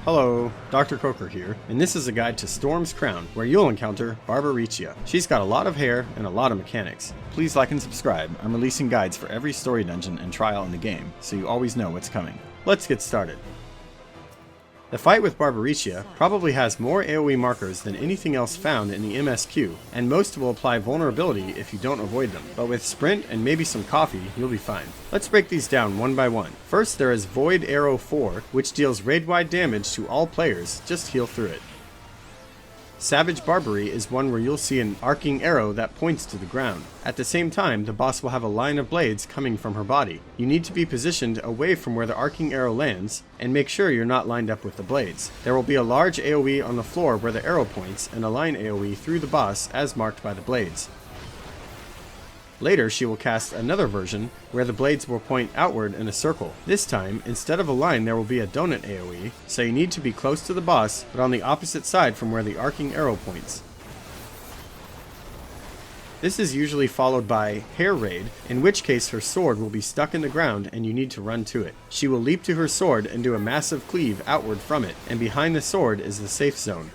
Hello, Dr. Coker here, and this is a guide to Storm's Crown, where you'll encounter Barbariccia. She's got a lot of hair and a lot of mechanics. Please like and subscribe. I'm releasing guides for every story dungeon and trial in the game, so you always know what's coming. Let's get started. The fight with Barbariccia probably has more AoE markers than anything else found in the MSQ, and most will apply vulnerability if you don't avoid them, but with sprint and maybe some coffee, you'll be fine. Let's break these down one by one. First, there is Void Arrow 4, which deals raid-wide damage to all players, just heal through it. Savage Barbary is one where you'll see an arcing arrow that points to the ground. At the same time, the boss will have a line of blades coming from her body. You need to be positioned away from where the arcing arrow lands, and make sure you're not lined up with the blades. There will be a large AoE on the floor where the arrow points, and a line AoE through the boss as marked by the blades. Later, she will cast another version where the blades will point outward in a circle. This time, instead of a line, there will be a donut AoE, so you need to be close to the boss, but on the opposite side from where the arcing arrow points. This is usually followed by Hair Raid, in which case her sword will be stuck in the ground and you need to run to it. She will leap to her sword and do a massive cleave outward from it, and behind the sword is the safe zone.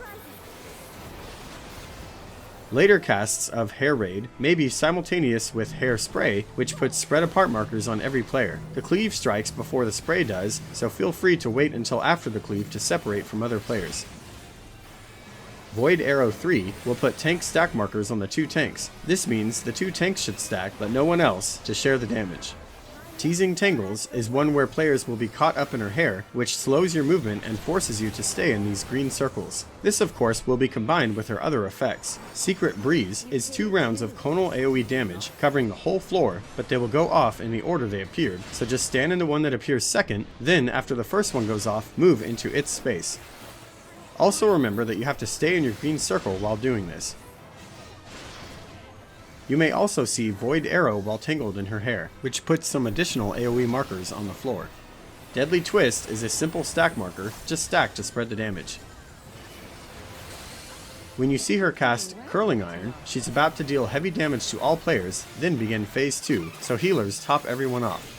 Later casts of Hair Raid may be simultaneous with Hair Spray, which puts spread apart markers on every player. The cleave strikes before the spray does, so feel free to wait until after the cleave to separate from other players. Void Arrow 3 will put tank stack markers on the two tanks. This means the two tanks should stack, but no one else, to share the damage. Teasing Tangles is one where players will be caught up in her hair, which slows your movement and forces you to stay in these green circles. This of course will be combined with her other effects. Secret Breeze is 2 rounds of conal AoE damage covering the whole floor, but they will go off in the order they appeared, so just stand in the one that appears second, then after the first one goes off, move into its space. Also remember that you have to stay in your green circle while doing this. You may also see Void Arrow while tangled in her hair, which puts some additional AoE markers on the floor. Deadly Twist is a simple stack marker, just stack to spread the damage. When you see her cast Curling Iron, she's about to deal heavy damage to all players, then begin Phase 2, so healers top everyone off.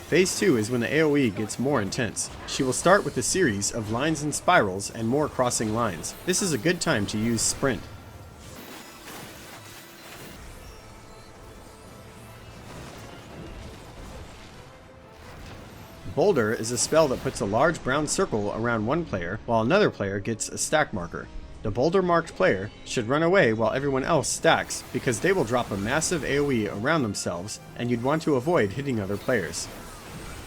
Phase 2 is when the AoE gets more intense. She will start with a series of lines and spirals and more crossing lines. This is a good time to use Sprint. Boulder is a spell that puts a large brown circle around one player while another player gets a stack marker. The boulder marked player should run away while everyone else stacks because they will drop a massive AoE around themselves and you'd want to avoid hitting other players.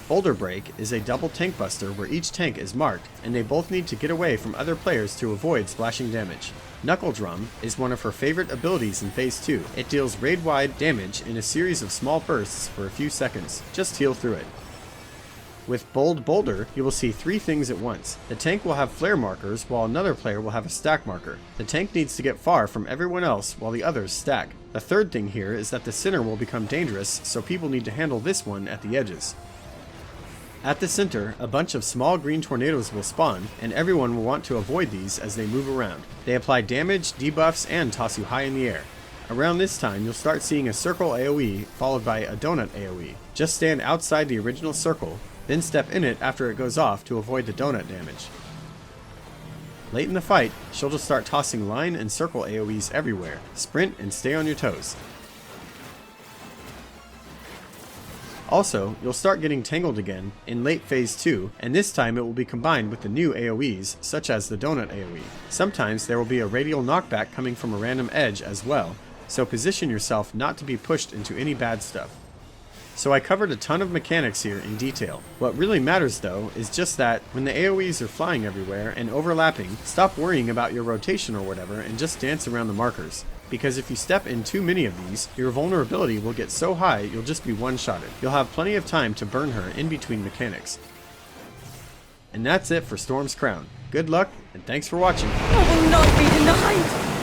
Boulder Break is a double tank buster where each tank is marked, and they both need to get away from other players to avoid splashing damage. Knuckle Drum is one of her favorite abilities in Phase 2. It deals raid-wide damage in a series of small bursts for a few seconds. Just heal through it. With Bold Boulder, you will see 3 things at once. The tank will have flare markers while another player will have a stack marker. The tank needs to get far from everyone else while the others stack. The third thing here is that the center will become dangerous, so people need to handle this one at the edges. At the center, a bunch of small green tornadoes will spawn, and everyone will want to avoid these as they move around. They apply damage, debuffs, and toss you high in the air. Around this time, you'll start seeing a circle AoE followed by a donut AoE. Just stand outside the original circle, then step in it after it goes off to avoid the donut damage. Late in the fight, she'll just start tossing line and circle AoEs everywhere. Sprint and stay on your toes. Also, you'll start getting tangled again in late Phase 2, and this time it will be combined with the new AoEs, such as the donut AoE. Sometimes there will be a radial knockback coming from a random edge as well, so position yourself not to be pushed into any bad stuff. So I covered a ton of mechanics here in detail. What really matters though is just that when the AoEs are flying everywhere and overlapping, stop worrying about your rotation or whatever and just dance around the markers. Because if you step in too many of these, your vulnerability will get so high you'll just be one-shotted. You'll have plenty of time to burn her in between mechanics. And that's it for Storm's Crown. Good luck, and thanks for watching. I will not be denied!